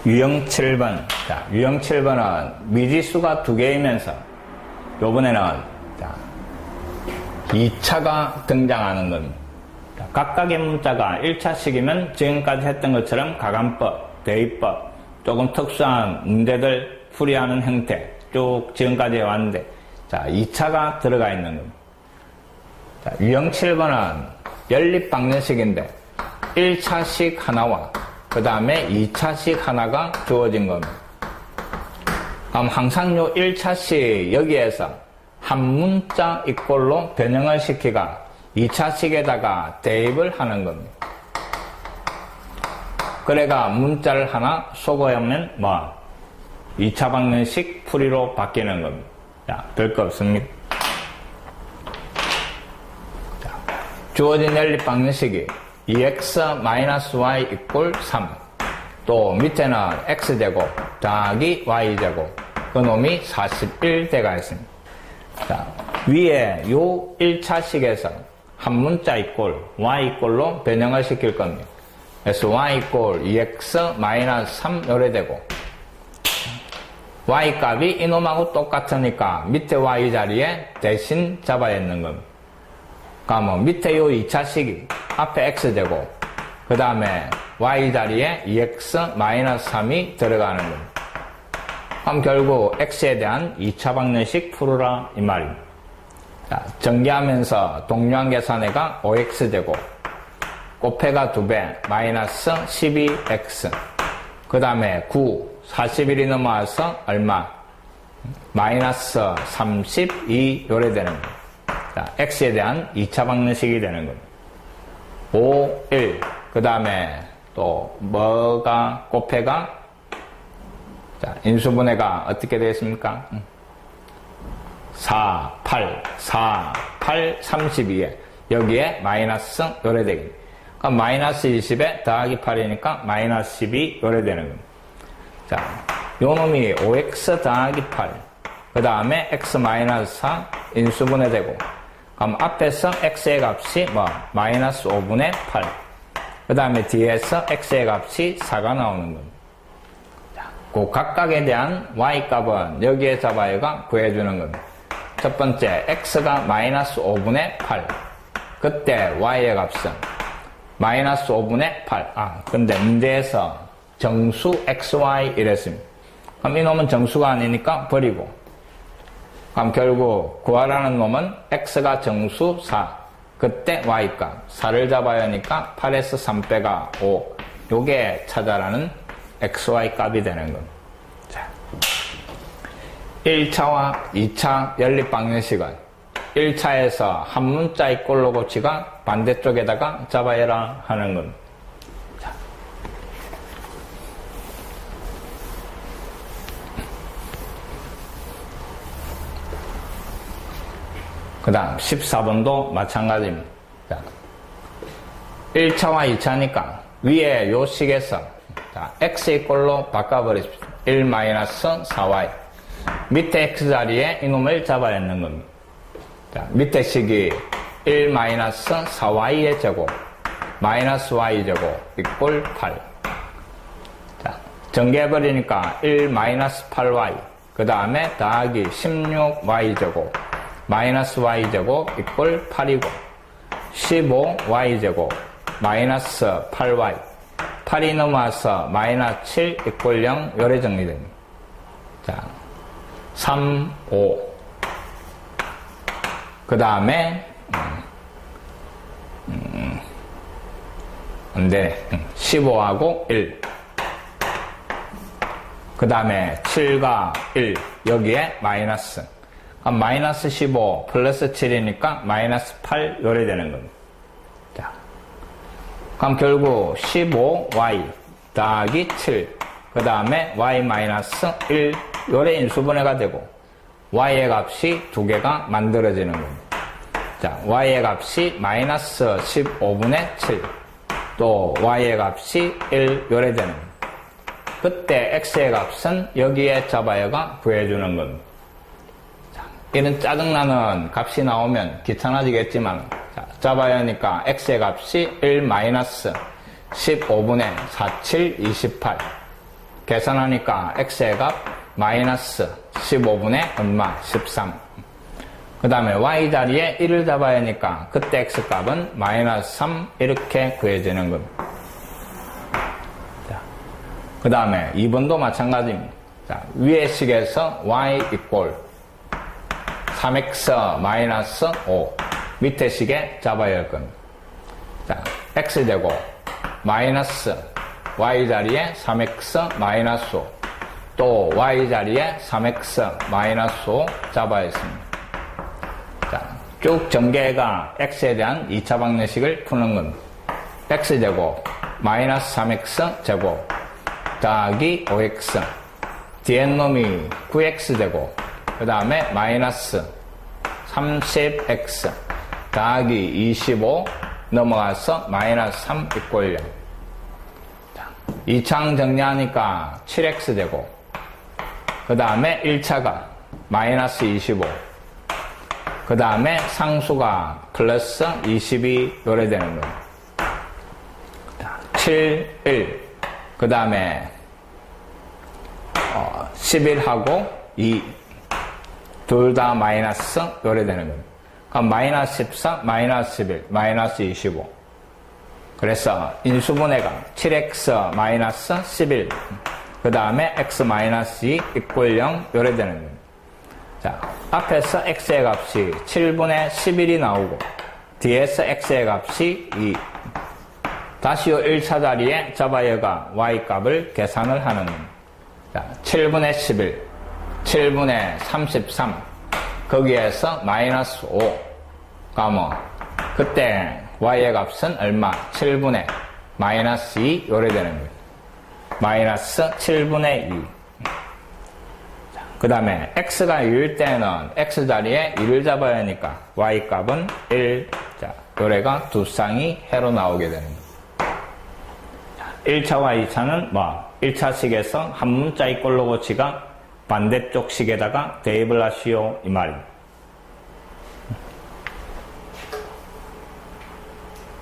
유형 7번. 자, 유형 7번은 미지수가 두 개이면서 요번에는 자, 2차가 등장하는 겁니다. 자, 각각의 문자가 1차식이면 지금까지 했던 것처럼 가감법, 대입법, 조금 특수한 문제들 풀이하는 형태 쭉 지금까지 해왔는데 자, 2차가 들어가 있는 겁니다. 자, 유형 7번은 연립방정식인데 1차식 하나와 그 다음에 2차식 하나가 주어진 겁니다. 그럼 항상 요 1차식 여기에서 한 문자 이꼴로 변형을 시키가 2차식에다가 대입을 하는 겁니다. 그래가 문자를 하나 소거하면 뭐 2차 방정식 풀이로 바뀌는 겁니다. 자, 별거 없습니다. 자, 주어진 연립 방정식이 2x-y 이꼴 3. 또 밑에는 x제곱 더하기 y제곱. 그놈이 41대가 있습니다. 자, 위에 요 1차식에서 한 문자 이꼴 y 이꼴로 변형을 시킬 겁니다. 그래서 y 이꼴 2x-3 요래 되고 y 값이 이놈하고 똑같으니까 밑에 y 자리에 대신 잡아야 있는 겁니다. 그러니까 뭐 밑에 요 2차식이 앞에 x제곱 그 다음에 y 자리에 2x-3이 들어가는 겁니다. 그럼 결국 x에 대한 2차 방정식 풀어라 이 말입니다. 자, 전개하면서 동류한 계산해가 5x제곱 곱해가 2배 마이너스 12x 그 다음에 9 41이 넘어와서 얼마? 마이너스 32 요래 되는 겁니다. 자, x에 대한 2차 방정식이 되는 겁니다. 5, 1 그 다음에 또 뭐가 곱해가 자, 인수분해가 어떻게 되겠습니까? 4, 8, 4, 8, 32에 여기에 마이너스 요래 되겠습니다. 그럼 마이너스 20에 더하기 8이니까 마이너스 12 요래 되는 겁니다. 자, 요 놈이 5x 더하기 8, 그 다음에 x 마이너스 4 인수분해 되고, 그럼 앞에서 x의 값이 뭐, 마이너스 5분의 8, 그 다음에 뒤에서 x의 값이 4가 나오는 겁니다. 자, 그 각각에 대한 y 값은 여기에 잡아야가 구해주는 겁니다. 첫 번째, x가 마이너스 5분의 8, 그때 y의 값은 마이너스 5분의 8, 근데 문제에서 정수 xy 이랬습니다. 그럼 이 놈은 정수가 아니니까 버리고, 그럼 결국 구하라는 놈은 x가 정수 4, 그때 y값 4를 잡아야 하니까 8에서 3 빼가 5, 요게 찾아라는 xy 값이 되는 겁니다. 자, 1차와 2차 연립 방정식은 1차에서 한 문자 이꼴로 고치가 반대쪽에다가 잡아야라 하는 겁니다. 그 다음 14번도 마찬가지입니다. 자, 1차와 2차니까 위에 요 식에서 자, x 이꼴로 바꿔버리십시오. 1-4y 밑에 x 자리에 이놈을 잡아야 하는 겁니다. 자, 밑에 식이 1-4y의 제곱 마이너스 y 제곱 이꼴 8. 자, 전개해버리니까 1-8y 그 다음에 더하기 16y 제곱 마이너스 y제곱 이꼴 8이고 15y제곱 마이너스 8y 8이 넘어와서 마이너스 7 이꼴 0 요래 정리됩니다. 자, 3, 5 그 다음에 안되네 15하고 1 그 다음에 7과 1 여기에 마이너스 그럼 마이너스 15 플러스 7이니까 마이너스 8 요래 되는 겁니다. 자, 그럼 결국 15y 더하기 7 그 다음에 y 마이너스 1 요래 인수분해가 되고 y의 값이 두 개가 만들어지는 겁니다. 자, y의 값이 마이너스 15분의 7 또 y의 값이 1 요래 되는 겁니다. 그때 x의 값은 여기에 잡아야가 구해주는 겁니다. 이런 짜증나는 값이 나오면 귀찮아지겠지만 자, 잡아야 하니까 x의 값이 1-15분의 47, 28 계산하니까 x의 값 마이너스 15분의 얼마? 13. 그 다음에 y 자리에 1을 잡아야 하니까 그때 x 값은 마이너스 3 이렇게 구해지는 겁니다. 그 다음에 2번도 마찬가지입니다. 자, 위의 식에서 y 이꼴 3x 마이너스 5 밑에 식에 잡아야 할 겁니다. 자, x제곱 마이너스 y 자리에 3x 마이너스 5 또 y 자리에 3x 마이너스 5 잡아야 했습니다. 자, 쭉 전개가 x에 대한 2차 방정식을 푸는 겁니다. x제곱 마이너스 3x 제곱 더하기 5x 뒤에 놈이 9x제곱 그 다음에 마이너스 30x 더하기 25 넘어가서 마이너스 3 이꼴 0. 2차항 정리하니까 7x제곱 그 다음에 1차가 마이너스 25 그 다음에 상수가 플러스 22 요래 되는 거예요. 7, 1 그 다음에 11하고 2 둘 다 마이너스 요래 되는 겁니다. 그럼 마이너스 14, 마이너스 11, 마이너스 25 그래서 인수분해가 7x 마이너스 11 그 다음에 x 마이너스 2 이꼴 0 요래 되는 겁니다. 자, 앞에서 x의 값이 7분의 11이 나오고 뒤에서 x의 값이 2 다시 요 1차 자리에 잡아여가 y 값을 계산을 하는 겁니다. 자, 7분의 11 7분의 33 거기에서 마이너스 5 가면 그때 y의 값은 얼마? 7분의 마이너스 2 요래 되는 거예요. 마이너스 7분의 2 그 다음에 x가 2일 때는 x 자리에 2를 잡아야 하니까 y 값은 1 자, 요래가 두 쌍이 해로 나오게 되는 거예요. 1차와 2차는 1차식에서 한 문자 이꼴로 고치가 반대쪽 식에다가 대입을 하시오 이 말입니다.